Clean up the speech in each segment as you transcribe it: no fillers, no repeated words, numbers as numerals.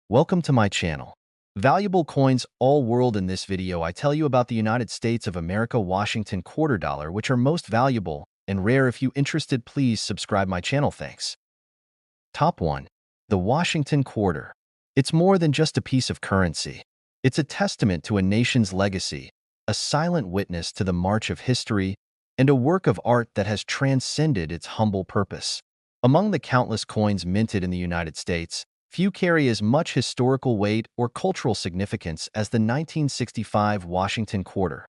Welcome to my channel. Valuable coins all world. In this video, I tell you about the United States of America Washington quarter dollar, which are most valuable and rare. If you interested, please subscribe my channel. Thanks. Top 1. The Washington quarter. It's more than just a piece of currency. It's a testament to a nation's legacy, a silent witness to the march of history, and a work of art that has transcended its humble purpose. Among the countless coins minted in the United States, few carry as much historical weight or cultural significance as the 1965 Washington quarter.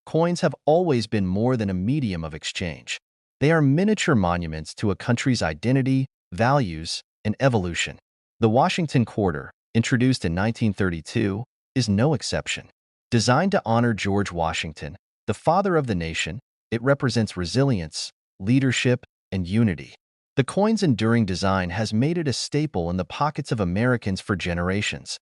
Coins have always been more than a medium of exchange. They are miniature monuments to a country's identity, values, and evolution. The Washington quarter, introduced in 1932, is no exception. Designed to honor George Washington, the father of the nation, it represents resilience, leadership, and unity. The coin's enduring design has made it a staple in the pockets of Americans for generations.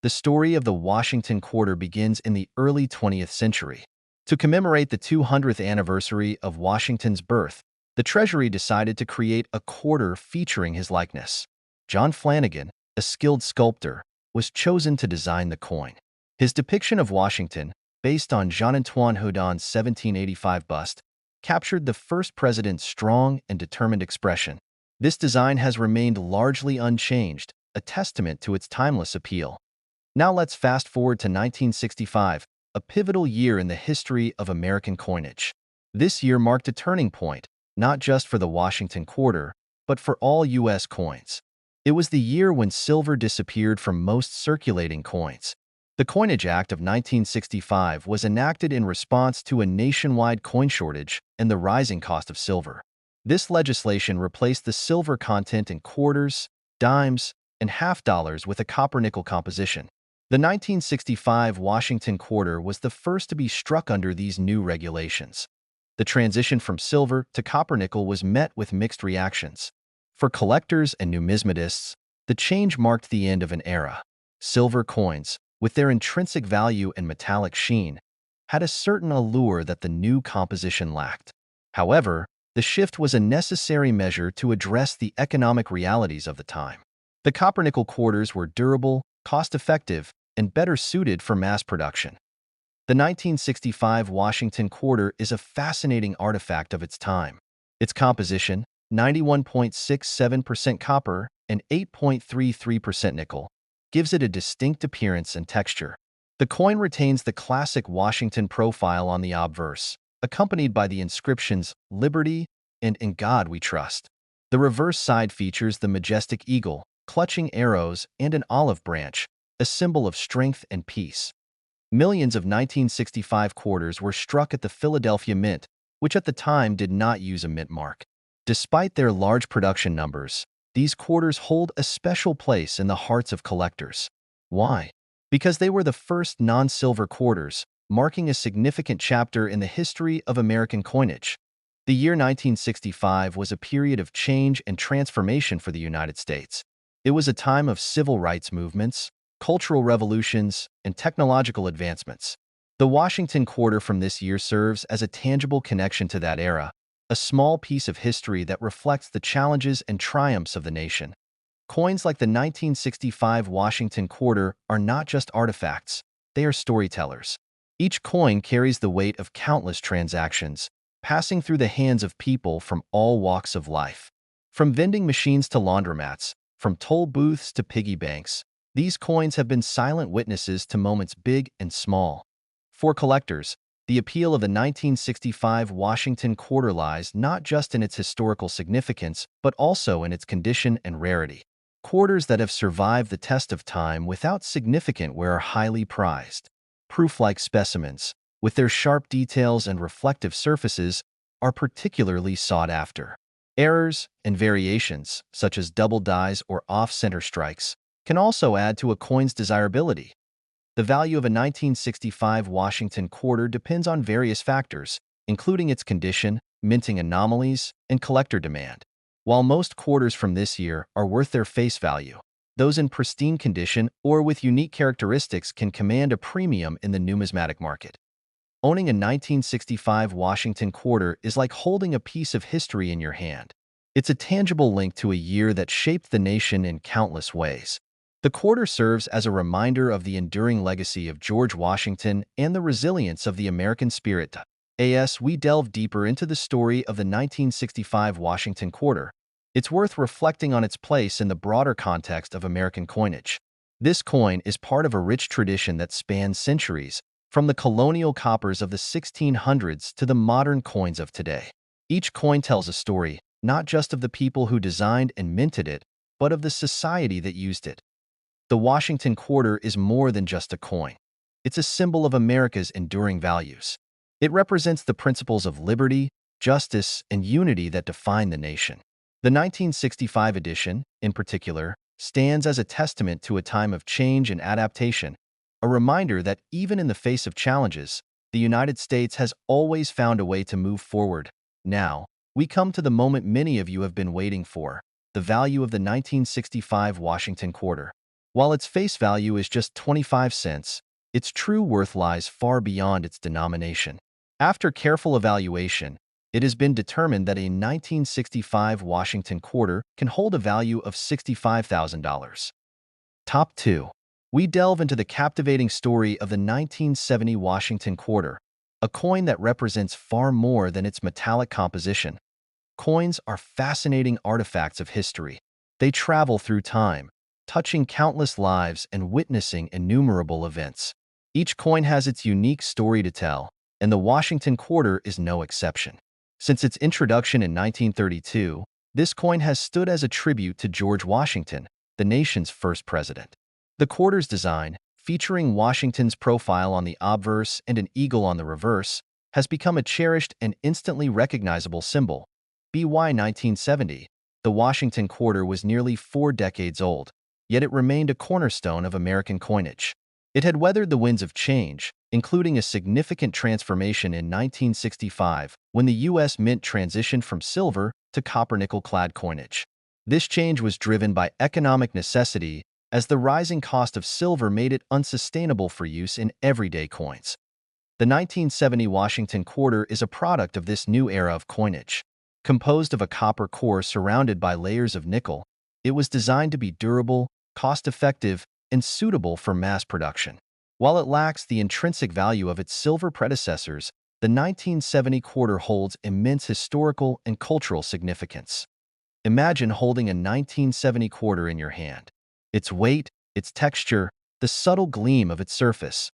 The story of the Washington quarter begins in the early 20th century. To commemorate the 200th anniversary of Washington's birth, the Treasury decided to create a quarter featuring his likeness. John Flanagan, a skilled sculptor, was chosen to design the coin. His depiction of Washington, based on Jean-Antoine Houdon's 1785 bust, captured the first president's strong and determined expression. This design has remained largely unchanged, a testament to its timeless appeal. Now let's fast forward to 1965, a pivotal year in the history of American coinage. This year marked a turning point, not just for the Washington quarter, but for all U.S. coins. It was the year when silver disappeared from most circulating coins. The Coinage Act of 1965 was enacted in response to a nationwide coin shortage and the rising cost of silver. This legislation replaced the silver content in quarters, dimes, and half dollars with a copper-nickel composition. The 1965 Washington quarter was the first to be struck under these new regulations. The transition from silver to copper-nickel was met with mixed reactions. For collectors and numismatists, the change marked the end of an era. Silver coins, with their intrinsic value and metallic sheen, had a certain allure that the new composition lacked. However, the shift was a necessary measure to address the economic realities of the time. The copper-nickel quarters were durable, cost-effective, and better suited for mass production. The 1965 Washington quarter is a fascinating artifact of its time. Its composition, 91.67% copper and 8.33% nickel, gives it a distinct appearance and texture. The coin retains the classic Washington profile on the obverse, accompanied by the inscriptions "Liberty" and "In God We Trust." The reverse side features the majestic eagle, clutching arrows, and an olive branch, a symbol of strength and peace. Millions of 1965 quarters were struck at the Philadelphia Mint, which at the time did not use a mint mark. Despite their large production numbers, these quarters hold a special place in the hearts of collectors. Why? Because they were the first non-silver quarters, marking a significant chapter in the history of American coinage. The year 1965 was a period of change and transformation for the United States. It was a time of civil rights movements, cultural revolutions, and technological advancements. The Washington quarter from this year serves as a tangible connection to that era, a small piece of history that reflects the challenges and triumphs of the nation. Coins like the 1965 Washington quarter are not just artifacts, they are storytellers. Each coin carries the weight of countless transactions, passing through the hands of people from all walks of life. From vending machines to laundromats, from toll booths to piggy banks, these coins have been silent witnesses to moments big and small. For collectors, the appeal of the 1965 Washington quarter lies not just in its historical significance, but also in its condition and rarity. Quarters that have survived the test of time without significant wear are highly prized. Proof-like specimens, with their sharp details and reflective surfaces, are particularly sought after. Errors and variations, such as double dies or off-center strikes, can also add to a coin's desirability. The value of a 1965 Washington quarter depends on various factors, including its condition, minting anomalies, and collector demand. While most quarters from this year are worth their face value, those in pristine condition or with unique characteristics can command a premium in the numismatic market. Owning a 1965 Washington quarter is like holding a piece of history in your hand. It's a tangible link to a year that shaped the nation in countless ways. The quarter serves as a reminder of the enduring legacy of George Washington and the resilience of the American spirit. As we delve deeper into the story of the 1965 Washington quarter, it's worth reflecting on its place in the broader context of American coinage. This coin is part of a rich tradition that spans centuries, from the colonial coppers of the 1600s to the modern coins of today. Each coin tells a story, not just of the people who designed and minted it, but of the society that used it. The Washington quarter is more than just a coin. It's a symbol of America's enduring values. It represents the principles of liberty, justice, and unity that define the nation. The 1965 edition, in particular, stands as a testament to a time of change and adaptation, a reminder that even in the face of challenges, the United States has always found a way to move forward. Now, we come to the moment many of you have been waiting for, the value of the 1965 Washington quarter. While its face value is just 25 cents, its true worth lies far beyond its denomination. After careful evaluation, it has been determined that a 1965 Washington quarter can hold a value of $65,000. Top 2. We delve into the captivating story of the 1970 Washington quarter, a coin that represents far more than its metallic composition. Coins are fascinating artifacts of history. They travel through time, touching countless lives and witnessing innumerable events. Each coin has its unique story to tell, and the Washington quarter is no exception. Since its introduction in 1932, this coin has stood as a tribute to George Washington, the nation's first president. The quarter's design, featuring Washington's profile on the obverse and an eagle on the reverse, has become a cherished and instantly recognizable symbol. BY 1970, the Washington quarter was nearly 4 decades old, yet it remained a cornerstone of American coinage. It had weathered the winds of change, including a significant transformation in 1965 when the U.S. Mint transitioned from silver to copper-nickel-clad coinage. This change was driven by economic necessity, as the rising cost of silver made it unsustainable for use in everyday coins. The 1970 Washington quarter is a product of this new era of coinage. Composed of a copper core surrounded by layers of nickel, it was designed to be durable, cost-effective, and suitable for mass production. While it lacks the intrinsic value of its silver predecessors, the 1970 quarter holds immense historical and cultural significance. Imagine holding a 1970 quarter in your hand. Its weight, its texture, the subtle gleam of its surface.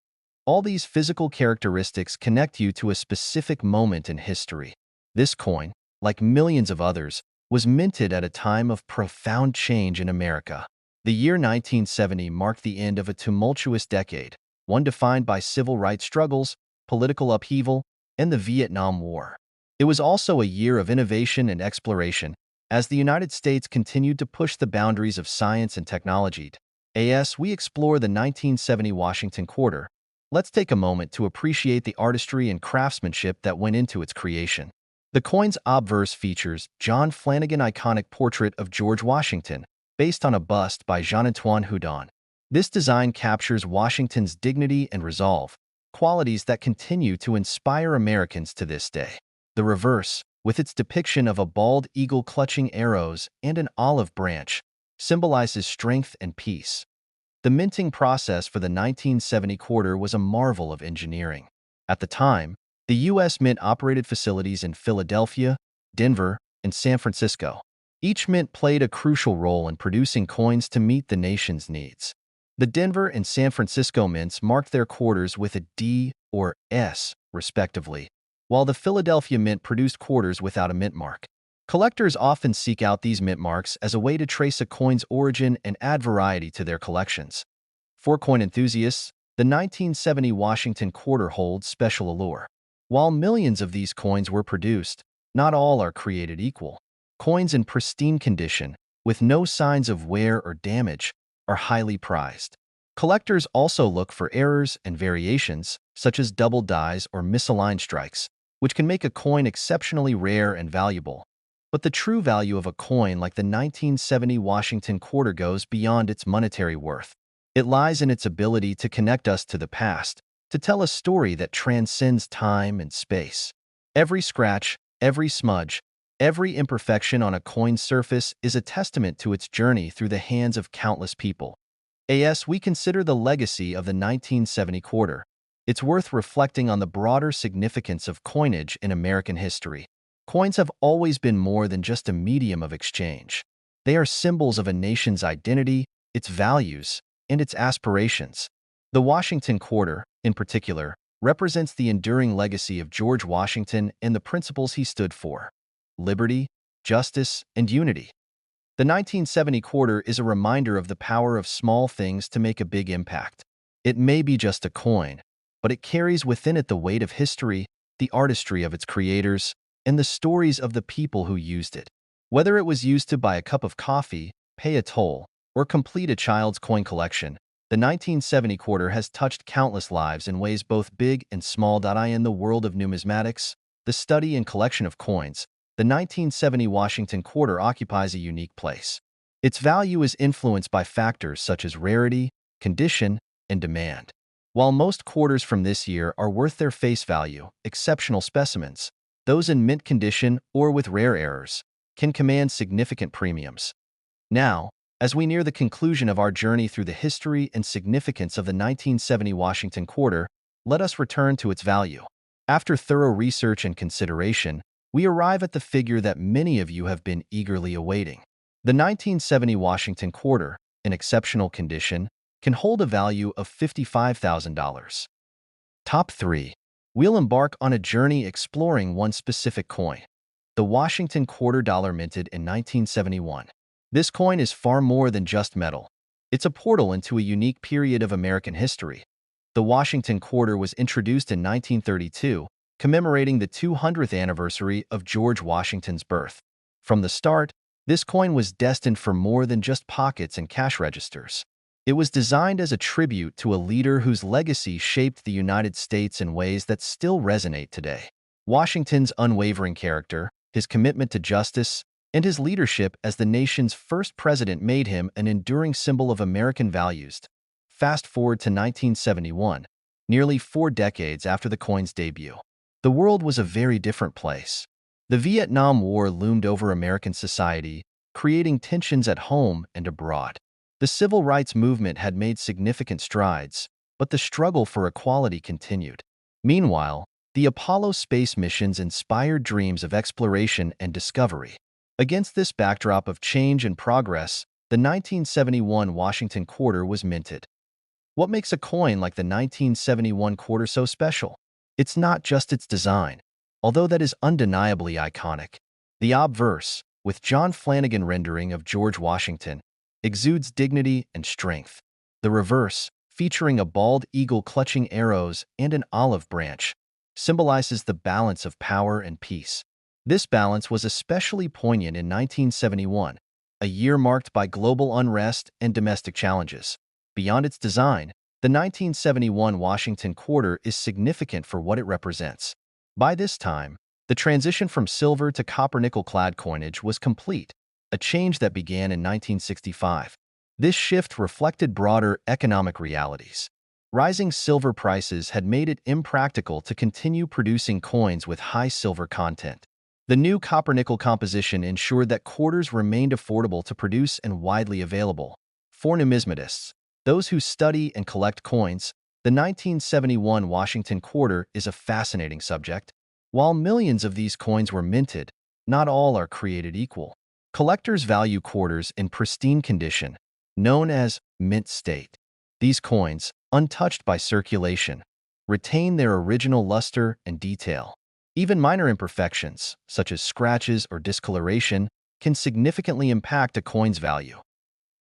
All these physical characteristics connect you to a specific moment in history. This coin, like millions of others, was minted at a time of profound change in America. The year 1970 marked the end of a tumultuous decade, one defined by civil rights struggles, political upheaval, and the Vietnam War. It was also a year of innovation and exploration, as the United States continued to push the boundaries of science and technology. As we explore the 1970 Washington quarter, let's take a moment to appreciate the artistry and craftsmanship that went into its creation. The coin's obverse features John Flanagan's iconic portrait of George Washington, based on a bust by Jean-Antoine Houdon. This design captures Washington's dignity and resolve, qualities that continue to inspire Americans to this day. The reverse, with its depiction of a bald eagle clutching arrows and an olive branch, symbolizes strength and peace. The minting process for the 1970 quarter was a marvel of engineering. At the time, the U.S. Mint operated facilities in Philadelphia, Denver, and San Francisco. Each mint played a crucial role in producing coins to meet the nation's needs. The Denver and San Francisco mints marked their quarters with a D or S, respectively, while the Philadelphia Mint produced quarters without a mint mark. Collectors often seek out these mint marks as a way to trace a coin's origin and add variety to their collections. For coin enthusiasts, the 1970 Washington quarter holds special allure. While millions of these coins were produced, not all are created equal. Coins in pristine condition, with no signs of wear or damage, are highly prized. Collectors also look for errors and variations, such as double dies or misaligned strikes, which can make a coin exceptionally rare and valuable. But the true value of a coin like the 1970 Washington quarter goes beyond its monetary worth. It lies in its ability to connect us to the past, to tell a story that transcends time and space. Every scratch, every smudge, every imperfection on a coin's surface is a testament to its journey through the hands of countless people. As we consider the legacy of the 1970 quarter, it's worth reflecting on the broader significance of coinage in American history. Coins have always been more than just a medium of exchange. They are symbols of a nation's identity, its values, and its aspirations. The Washington Quarter, in particular, represents the enduring legacy of George Washington and the principles he stood for: liberty, justice, and unity. The 1970 quarter is a reminder of the power of small things to make a big impact. It may be just a coin, but it carries within it the weight of history, the artistry of its creators, and the stories of the people who used it. Whether it was used to buy a cup of coffee, pay a toll, or complete a child's coin collection, the 1970 quarter has touched countless lives in ways both big and small. In the world of numismatics, the study and collection of coins, the 1970 Washington quarter occupies a unique place. Its value is influenced by factors such as rarity, condition, and demand. While most quarters from this year are worth their face value, exceptional specimens, those in mint condition or with rare errors, can command significant premiums. Now, as we near the conclusion of our journey through the history and significance of the 1970 Washington quarter, let us return to its value. After thorough research and consideration, we arrive at the figure that many of you have been eagerly awaiting. The 1970 Washington quarter, in exceptional condition, can hold a value of $55,000. Top 3. We'll embark on a journey exploring one specific coin, the Washington quarter dollar minted in 1971. This coin is far more than just metal. It's a portal into a unique period of American history. The Washington quarter was introduced in 1932, commemorating the 200th anniversary of George Washington's birth. From the start, this coin was destined for more than just pockets and cash registers. It was designed as a tribute to a leader whose legacy shaped the United States in ways that still resonate today. Washington's unwavering character, his commitment to justice, and his leadership as the nation's first president made him an enduring symbol of American values. Fast forward to 1971, nearly 4 decades after the coin's debut. The world was a very different place. The Vietnam War loomed over American society, creating tensions at home and abroad. The civil rights movement had made significant strides, but the struggle for equality continued. Meanwhile, the Apollo space missions inspired dreams of exploration and discovery. Against this backdrop of change and progress, the 1971 Washington quarter was minted. What makes a coin like the 1971 quarter so special? It's not just its design, although that is undeniably iconic. The obverse, with John Flanagan rendering of George Washington, exudes dignity and strength. The reverse, featuring a bald eagle clutching arrows and an olive branch, symbolizes the balance of power and peace. This balance was especially poignant in 1971, a year marked by global unrest and domestic challenges. Beyond its design, the 1971 Washington quarter is significant for what it represents. By this time, the transition from silver to copper-nickel-clad coinage was complete, a change that began in 1965. This shift reflected broader economic realities. Rising silver prices had made it impractical to continue producing coins with high silver content. The new copper-nickel composition ensured that quarters remained affordable to produce and widely available. For numismatists, those who study and collect coins, the 1971 Washington quarter is a fascinating subject. While millions of these coins were minted, not all are created equal. Collectors value quarters in pristine condition, known as mint state. These coins, untouched by circulation, retain their original luster and detail. Even minor imperfections, such as scratches or discoloration, can significantly impact a coin's value.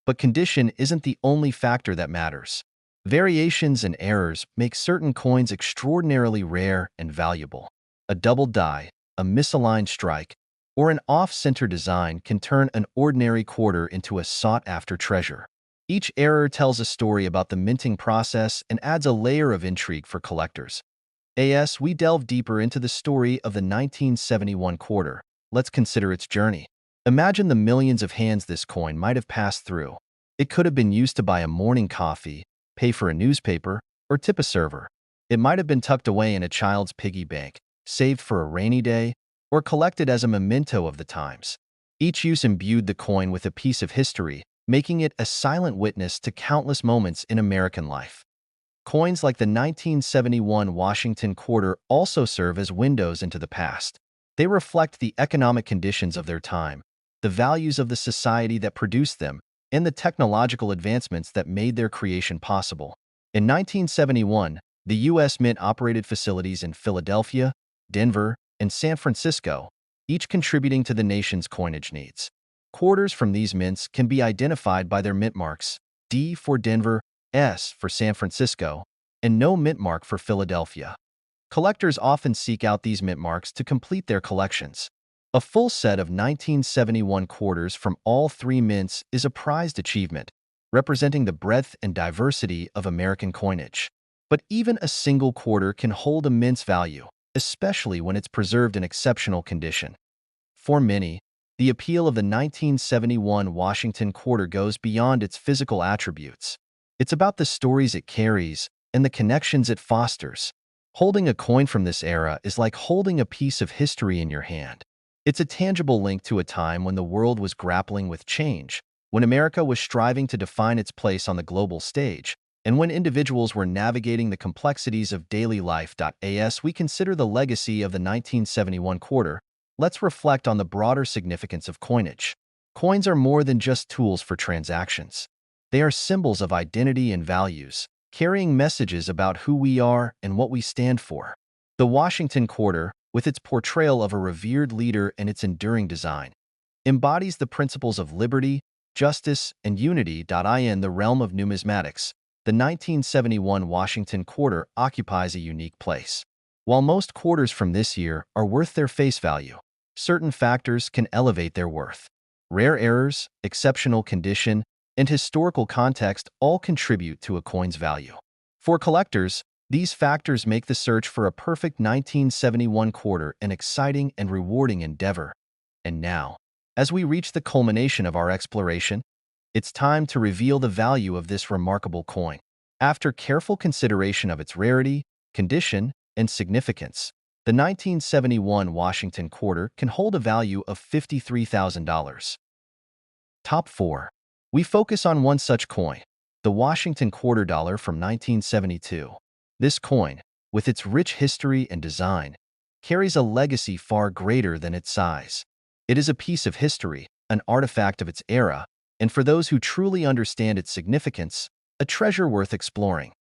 But condition isn't the only factor that matters. Variations and errors make certain coins extraordinarily rare and valuable. A double die, a misaligned strike, or an off-center design can turn an ordinary quarter into a sought-after treasure. Each error tells a story about the minting process and adds a layer of intrigue for collectors. As we delve deeper into the story of the 1971 quarter, let's consider its journey. Imagine the millions of hands this coin might have passed through. It could have been used to buy a morning coffee, pay for a newspaper, or tip a server. It might have been tucked away in a child's piggy bank, saved for a rainy day, or collected as a memento of the times. Each use imbued the coin with a piece of history, making it a silent witness to countless moments in American life. Coins like the 1971 Washington quarter also serve as windows into the past. They reflect the economic conditions of their time, the values of the society that produced them, and the technological advancements that made their creation possible. In 1971, the U.S. Mint operated facilities in Philadelphia, Denver, and San Francisco, each contributing to the nation's coinage needs. Quarters from these mints can be identified by their mint marks: D for Denver, S for San Francisco, and no mint mark for Philadelphia. Collectors often seek out these mint marks to complete their collections. A full set of 1971 quarters from all three mints is a prized achievement, representing the breadth and diversity of American coinage. But even a single quarter can hold immense value, especially when it's preserved in exceptional condition. For many, the appeal of the 1971 Washington quarter goes beyond its physical attributes. It's about the stories it carries and the connections it fosters. Holding a coin from this era is like holding a piece of history in your hand. It's a tangible link to a time when the world was grappling with change, when America was striving to define its place on the global stage, and when individuals were navigating the complexities of daily life. As we consider the legacy of the 1971 quarter, let's reflect on the broader significance of coinage. Coins are more than just tools for transactions. They are symbols of identity and values, carrying messages about who we are and what we stand for. The Washington quarter, with its portrayal of a revered leader and its enduring design, embodies the principles of liberty, justice, and unity. In the realm of numismatics, the 1971 Washington quarter occupies a unique place. While most quarters from this year are worth their face value, certain factors can elevate their worth. Rare errors, exceptional condition, and historical context all contribute to a coin's value. For collectors, these factors make the search for a perfect 1971 quarter an exciting and rewarding endeavor. And now, as we reach the culmination of our exploration, it's time to reveal the value of this remarkable coin. After careful consideration of its rarity, condition, and significance, the 1971 Washington quarter can hold a value of $53,000. Top 4. We focus on one such coin, the Washington quarter dollar from 1972. This coin, with its rich history and design, carries a legacy far greater than its size. It is a piece of history, an artifact of its era, and for those who truly understand its significance, a treasure worth exploring.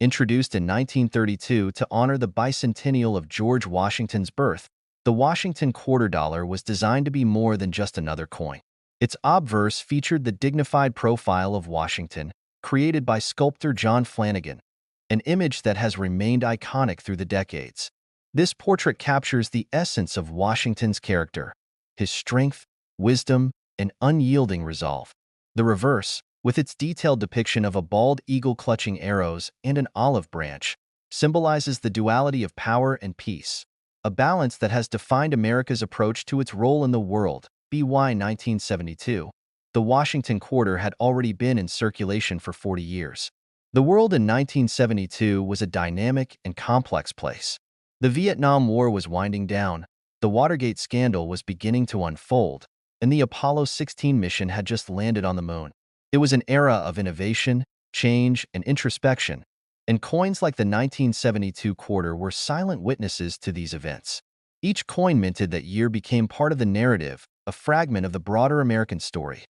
Introduced in 1932 to honor the bicentennial of George Washington's birth, the Washington quarter dollar was designed to be more than just another coin. Its obverse featured the dignified profile of Washington, created by sculptor John Flanagan, an image that has remained iconic through the decades. This portrait captures the essence of Washington's character, his strength, wisdom, and unyielding resolve. The reverse, with its detailed depiction of a bald eagle clutching arrows and an olive branch, symbolizes the duality of power and peace, a balance that has defined America's approach to its role in the world. By 1972, the Washington quarter had already been in circulation for 40 years. The world in 1972 was a dynamic and complex place. The Vietnam War was winding down, the Watergate scandal was beginning to unfold, and the Apollo 16 mission had just landed on the moon. It was an era of innovation, change, and introspection, and coins like the 1972 quarter were silent witnesses to these events. Each coin minted that year became part of the narrative, a fragment of the broader American story.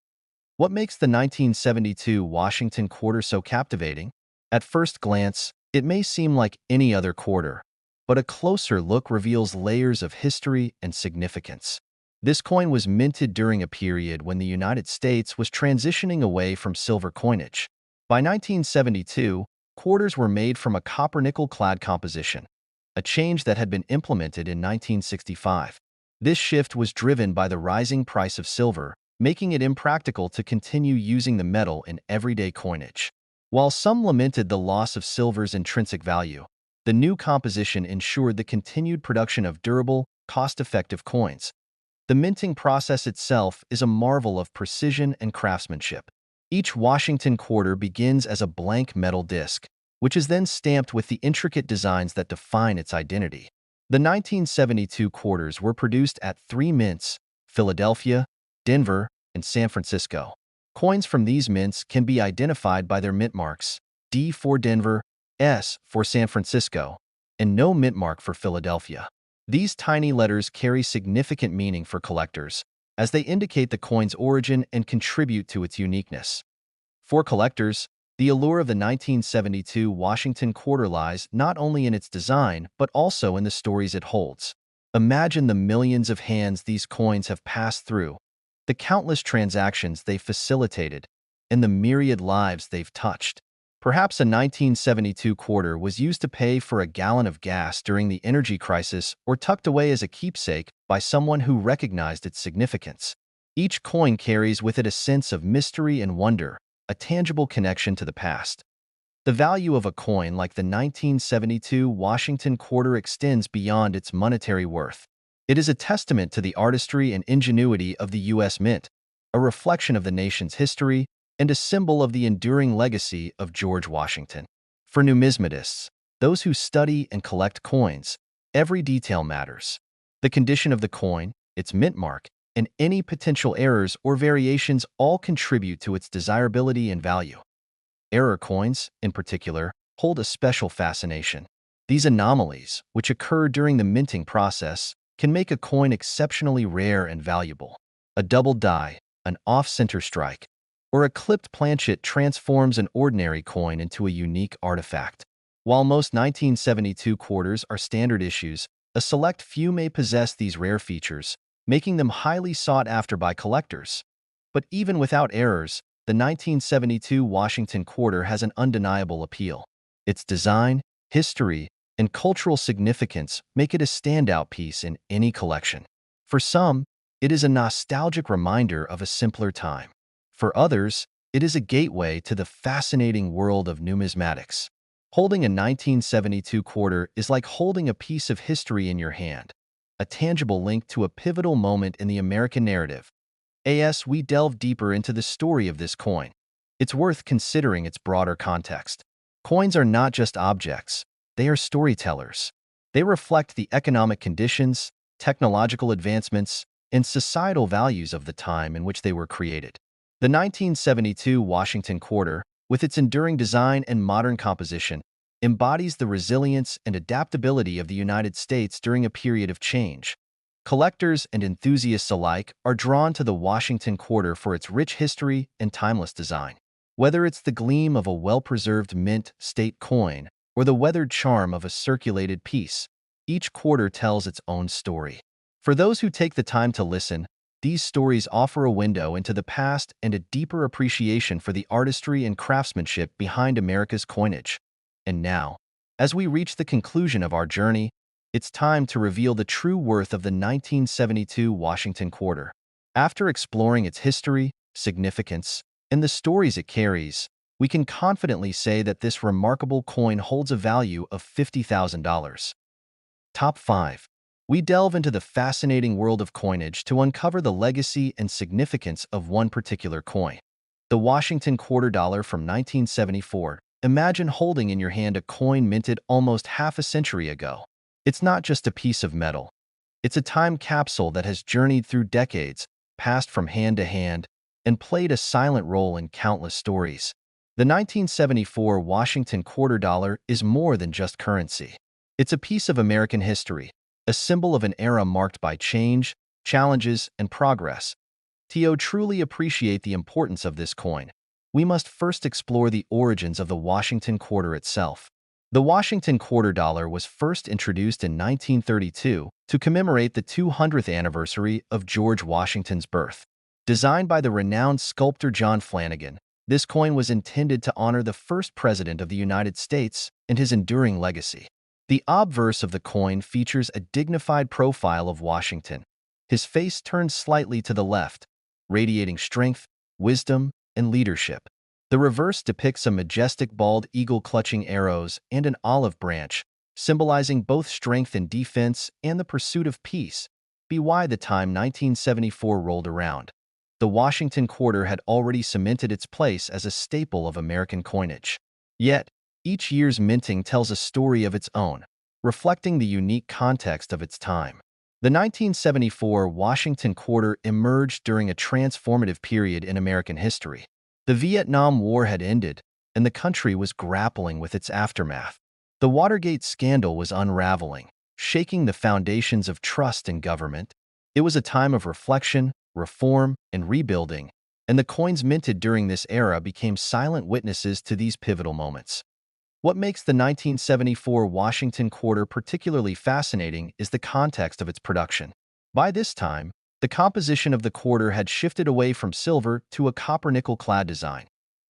What makes the 1972 Washington quarter so captivating? At first glance, it may seem like any other quarter, but a closer look reveals layers of history and significance. This coin was minted during a period when the United States was transitioning away from silver coinage. By 1972, quarters were made from a copper-nickel-clad composition, a change that had been implemented in 1965. This shift was driven by the rising price of silver, making it impractical to continue using the metal in everyday coinage. While some lamented the loss of silver's intrinsic value, the new composition ensured the continued production of durable, cost-effective coins. The minting process itself is a marvel of precision and craftsmanship. Each Washington quarter begins as a blank metal disc, which is then stamped with the intricate designs that define its identity. The 1972 quarters were produced at three mints: Philadelphia, Denver, and San Francisco. Coins from these mints can be identified by their mint marks: D for Denver, S for San Francisco, and no mint mark for Philadelphia. These tiny letters carry significant meaning for collectors, as they indicate the coin's origin and contribute to its uniqueness. For collectors, the allure of the 1972 Washington quarter lies not only in its design, but also in the stories it holds. Imagine the millions of hands these coins have passed through, the countless transactions they've facilitated, and the myriad lives they've touched. Perhaps a 1972 quarter was used to pay for a gallon of gas during the energy crisis or tucked away as a keepsake by someone who recognized its significance. Each coin carries with it a sense of mystery and wonder, a tangible connection to the past. The value of a coin like the 1972 Washington quarter extends beyond its monetary worth. It is a testament to the artistry and ingenuity of the U.S. Mint, a reflection of the nation's history, and a symbol of the enduring legacy of George Washington. For numismatists, those who study and collect coins, every detail matters. The condition of the coin, its mint mark, and any potential errors or variations all contribute to its desirability and value. Error coins, in particular, hold a special fascination. These anomalies, which occur during the minting process, can make a coin exceptionally rare and valuable. A double die, an off-center strike, or a clipped planchet transforms an ordinary coin into a unique artifact. While most 1972 quarters are standard issues, a select few may possess these rare features, making them highly sought after by collectors. But even without errors, the 1972 Washington quarter has an undeniable appeal. Its design, history, and cultural significance make it a standout piece in any collection. For some, it is a nostalgic reminder of a simpler time. For others, it is a gateway to the fascinating world of numismatics. Holding a 1972 quarter is like holding a piece of history in your hand, a tangible link to a pivotal moment in the American narrative. As we delve deeper into the story of this coin, it's worth considering its broader context. Coins are not just objects, they are storytellers. They reflect the economic conditions, technological advancements, and societal values of the time in which they were created. The 1972 Washington quarter, with its enduring design and modern composition, embodies the resilience and adaptability of the United States during a period of change. Collectors and enthusiasts alike are drawn to the Washington quarter for its rich history and timeless design. Whether it's the gleam of a well-preserved mint state coin or the weathered charm of a circulated piece, each quarter tells its own story. For those who take the time to listen, these stories offer a window into the past and a deeper appreciation for the artistry and craftsmanship behind America's coinage. And now, as we reach the conclusion of our journey, it's time to reveal the true worth of the 1972 Washington quarter. After exploring its history, significance, and the stories it carries, we can confidently say that this remarkable coin holds a value of $50,000. Top 5. We delve into the fascinating world of coinage to uncover the legacy and significance of one particular coin. The Washington quarter dollar from 1974. Imagine holding in your hand a coin minted almost half a century ago. It's not just a piece of metal. It's a time capsule that has journeyed through decades, passed from hand to hand, and played a silent role in countless stories. The 1974 Washington quarter dollar is more than just currency. It's a piece of American history, a symbol of an era marked by change, challenges, and progress. To truly appreciate the importance of this coin, we must first explore the origins of the Washington quarter itself. The Washington quarter dollar was first introduced in 1932 to commemorate the 200th anniversary of George Washington's birth. Designed by the renowned sculptor John Flanagan, this coin was intended to honor the first president of the United States and his enduring legacy. The obverse of the coin features a dignified profile of Washington, his face turned slightly to the left, radiating strength, wisdom, and leadership. The reverse depicts a majestic bald eagle clutching arrows and an olive branch, symbolizing both strength and defense and the pursuit of peace. By the time 1974 rolled around, the Washington quarter had already cemented its place as a staple of American coinage. Yet, each year's minting tells a story of its own, reflecting the unique context of its time. The 1974 Washington quarter emerged during a transformative period in American history. The Vietnam War had ended, and the country was grappling with its aftermath. The Watergate scandal was unraveling, shaking the foundations of trust in government. It was a time of reflection, reform, and rebuilding, and the coins minted during this era became silent witnesses to these pivotal moments. What makes the 1974 Washington quarter particularly fascinating is the context of its production. By this time, the composition of the quarter had shifted away from silver to a copper-nickel clad design,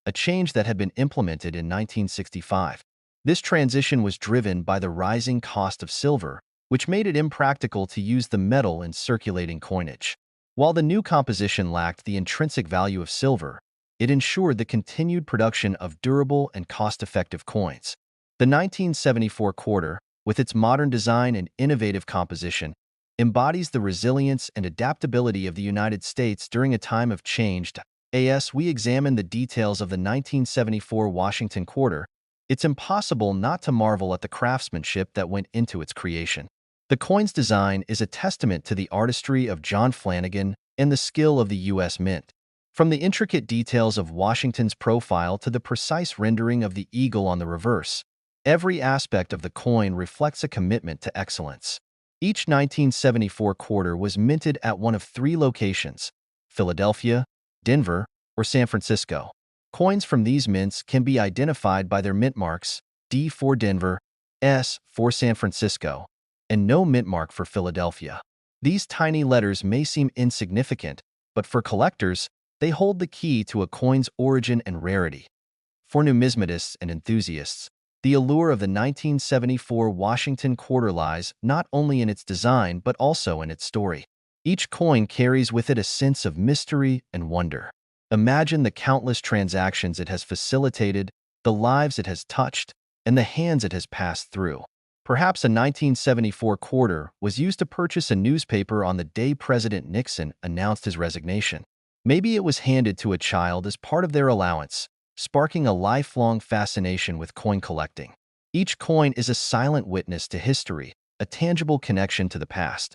a change that had been implemented in 1965. This transition was driven by the rising cost of silver, which made it impractical to use the metal in circulating coinage. While the new composition lacked the intrinsic value of silver, it ensured the continued production of durable and cost-effective coins. The 1974 quarter, with its modern design and innovative composition, embodies the resilience and adaptability of the United States during a time of change. As we examine the details of the 1974 Washington quarter, it's impossible not to marvel at the craftsmanship that went into its creation. The coin's design is a testament to the artistry of John Flanagan and the skill of the U.S. Mint. From the intricate details of Washington's profile to the precise rendering of the eagle on the reverse, every aspect of the coin reflects a commitment to excellence. Each 1974 quarter was minted at one of three locations: Philadelphia, Denver, or San Francisco. Coins from these mints can be identified by their mint marks: D for Denver, S for San Francisco, and no mint mark for Philadelphia. These tiny letters may seem insignificant, but for collectors, they hold the key to a coin's origin and rarity. For numismatists and enthusiasts, the allure of the 1974 Washington quarter lies not only in its design but also in its story. Each coin carries with it a sense of mystery and wonder. Imagine the countless transactions it has facilitated, the lives it has touched, and the hands it has passed through. Perhaps a 1974 quarter was used to purchase a newspaper on the day President Nixon announced his resignation. Maybe it was handed to a child as part of their allowance, sparking a lifelong fascination with coin collecting. Each coin is a silent witness to history, a tangible connection to the past.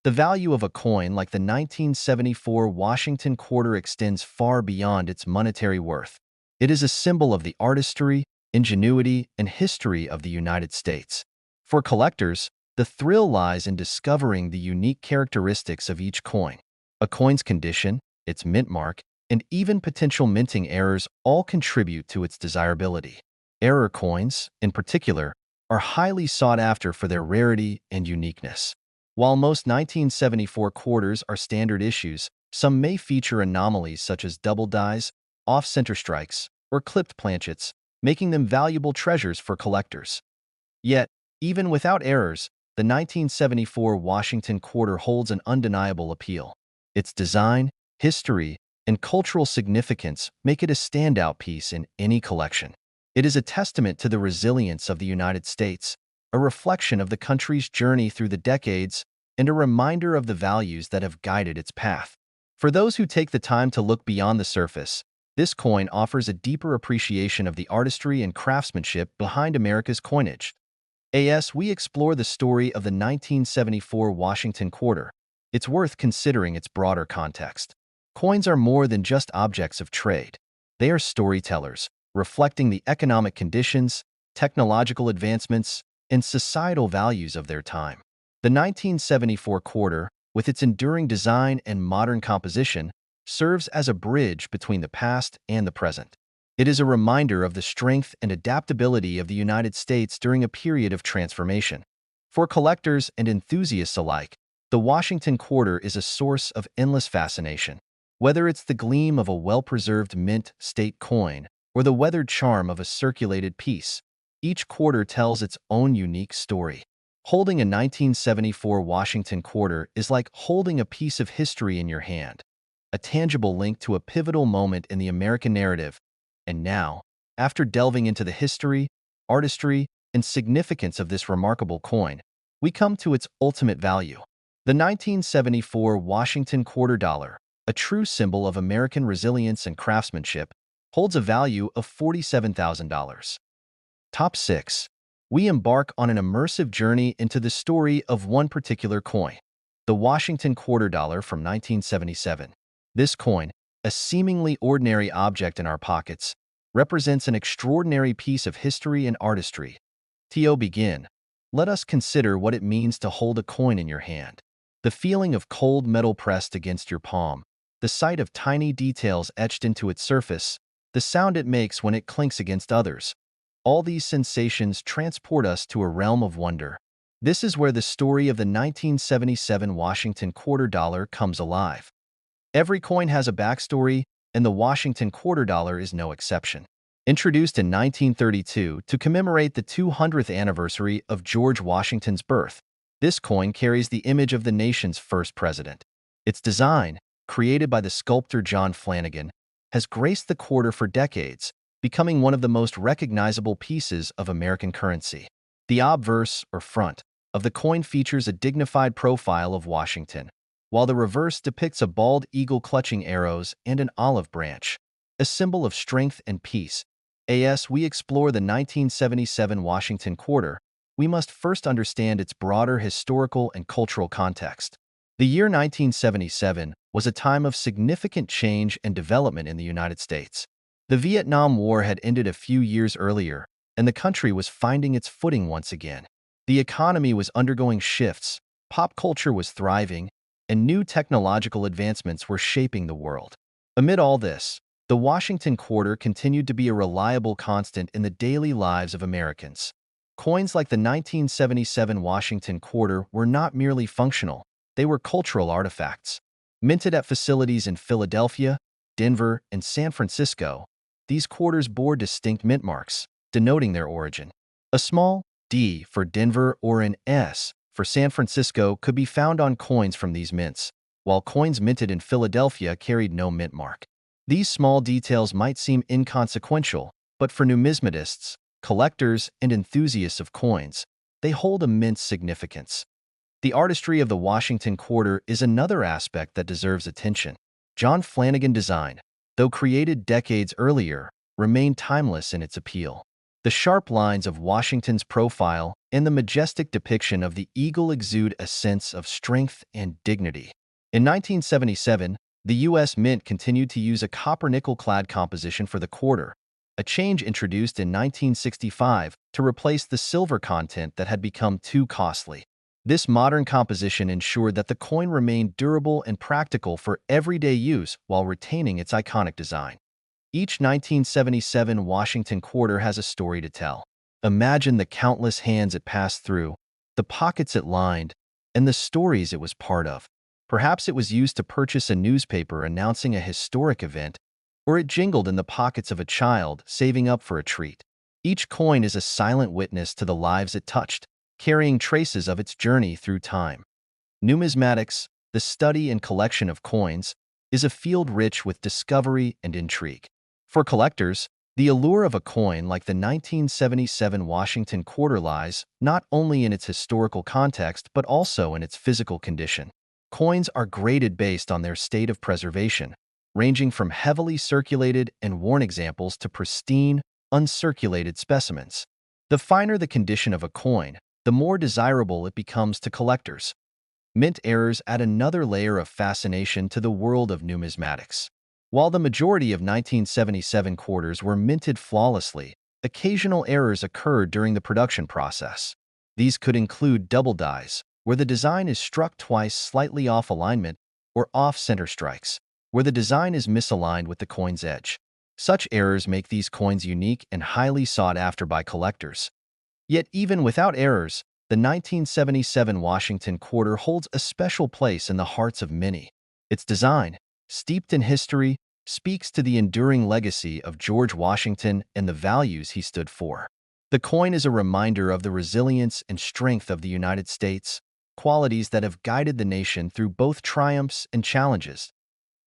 The value of a coin like the 1974 Washington quarter extends far beyond its monetary worth. It is a symbol of the artistry, ingenuity, and history of the United States. For collectors, the thrill lies in discovering the unique characteristics of each coin. A coin's condition, its mint mark, and even potential minting errors all contribute to its desirability. Error coins, in particular, are highly sought after for their rarity and uniqueness. While most 1974 quarters are standard issues, some may feature anomalies such as double dies, off-center strikes, or clipped planchets, making them valuable treasures for collectors. Yet, even without errors, the 1974 Washington quarter holds an undeniable appeal. Its design, history, and cultural significance make it a standout piece in any collection. It is a testament to the resilience of the United States, a reflection of the country's journey through the decades, and a reminder of the values that have guided its path. For those who take the time to look beyond the surface, this coin offers a deeper appreciation of the artistry and craftsmanship behind America's coinage. As we explore the story of the 1974 Washington quarter, it's worth considering its broader context. Coins are more than just objects of trade. They are storytellers, reflecting the economic conditions, technological advancements, and societal values of their time. The 1974 quarter, with its enduring design and modern composition, serves as a bridge between the past and the present. It is a reminder of the strength and adaptability of the United States during a period of transformation. For collectors and enthusiasts alike, the Washington quarter is a source of endless fascination. Whether it's the gleam of a well-preserved mint state coin or the weathered charm of a circulated piece, each quarter tells its own unique story. Holding a 1974 Washington quarter is like holding a piece of history in your hand, a tangible link to a pivotal moment in the American narrative. And now, after delving into the history, artistry, and significance of this remarkable coin, we come to its ultimate value. The 1974 Washington quarter dollar, a true symbol of American resilience and craftsmanship, holds a value of $47,000. Top 6. We embark on an immersive journey into the story of one particular coin. the Washington quarter dollar from 1977. This coin, a seemingly ordinary object in our pockets, represents an extraordinary piece of history and artistry. To begin, let us consider what it means to hold a coin in your hand. The feeling of cold metal pressed against your palm, the sight of tiny details etched into its surface, the sound it makes when it clinks against others. All these sensations transport us to a realm of wonder. This is where the story of the 1977 Washington quarter dollar comes alive. Every coin has a backstory, and the Washington quarter dollar is no exception. Introduced in 1932 to commemorate the 200th anniversary of George Washington's birth, this coin carries the image of the nation's first president. Its design, created by the sculptor John Flanagan, has graced the quarter for decades, becoming one of the most recognizable pieces of American currency. The obverse, or front, of the coin features a dignified profile of Washington, while the reverse depicts a bald eagle clutching arrows and an olive branch, a symbol of strength and peace. As we explore the 1977 Washington quarter, we must first understand its broader historical and cultural context. The year 1977 was a time of significant change and development in the United States. The Vietnam War had ended a few years earlier, and the country was finding its footing once again. The economy was undergoing shifts, pop culture was thriving, and new technological advancements were shaping the world. Amid all this, the Washington quarter continued to be a reliable constant in the daily lives of Americans. Coins like the 1977 Washington quarter were not merely functional, they were cultural artifacts. Minted at facilities in Philadelphia, Denver, and San Francisco, these quarters bore distinct mint marks, denoting their origin. A small D for Denver or an S for San Francisco could be found on coins from these mints, while coins minted in Philadelphia carried no mint mark. These small details might seem inconsequential, but for numismatists, collectors, and enthusiasts of coins, they hold immense significance. The artistry of the Washington quarter is another aspect that deserves attention. John Flanagan design, though created decades earlier, remained timeless in its appeal. The sharp lines of Washington's profile and the majestic depiction of the eagle exude a sense of strength and dignity. In 1977, the U.S. Mint continued to use a copper-nickel-clad composition for the quarter, a change introduced in 1965 to replace the silver content that had become too costly. This modern composition ensured that the coin remained durable and practical for everyday use while retaining its iconic design. Each 1977 Washington quarter has a story to tell. Imagine the countless hands it passed through, the pockets it lined, and the stories it was part of. Perhaps it was used to purchase a newspaper announcing a historic event, or it jingled in the pockets of a child saving up for a treat. Each coin is a silent witness to the lives it touched, carrying traces of its journey through time. Numismatics, the study and collection of coins, is a field rich with discovery and intrigue. For collectors, the allure of a coin like the 1977 Washington quarter lies not only in its historical context but also in its physical condition. Coins are graded based on their state of preservation, ranging from heavily circulated and worn examples to pristine, uncirculated specimens. The finer the condition of a coin, the more desirable it becomes to collectors. Mint errors add another layer of fascination to the world of numismatics. While the majority of 1977 quarters were minted flawlessly, occasional errors occurred during the production process. These could include double dies, where the design is struck twice slightly off alignment, or off-center strikes, where the design is misaligned with the coin's edge. Such errors make these coins unique and highly sought after by collectors. Yet even without errors, the 1977 Washington quarter holds a special place in the hearts of many. Its design, steeped in history, speaks to the enduring legacy of George Washington and the values he stood for. The coin is a reminder of the resilience and strength of the United States, qualities that have guided the nation through both triumphs and challenges.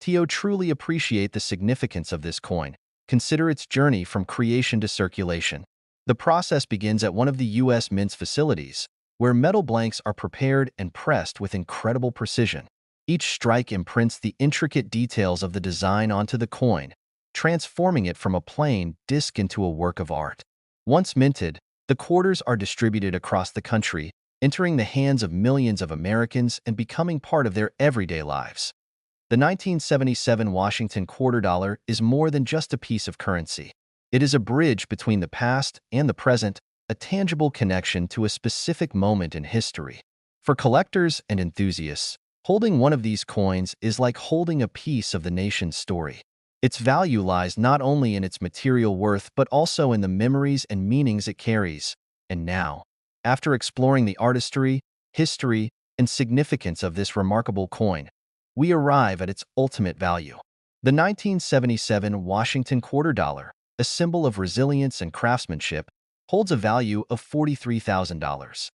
To truly appreciate the significance of this coin, consider its journey from creation to circulation. The process begins at one of the U.S. Mint's facilities, where metal blanks are prepared and pressed with incredible precision. Each strike imprints the intricate details of the design onto the coin, transforming it from a plain disc into a work of art. Once minted, the quarters are distributed across the country, entering the hands of millions of Americans and becoming part of their everyday lives. The 1977 Washington quarter dollar is more than just a piece of currency. It is a bridge between the past and the present, a tangible connection to a specific moment in history. For collectors and enthusiasts, holding one of these coins is like holding a piece of the nation's story. Its value lies not only in its material worth but also in the memories and meanings it carries. And now, after exploring the artistry, history, and significance of this remarkable coin, we arrive at its ultimate value. The 1977 Washington quarter dollar, a symbol of resilience and craftsmanship, holds a value of $43,000.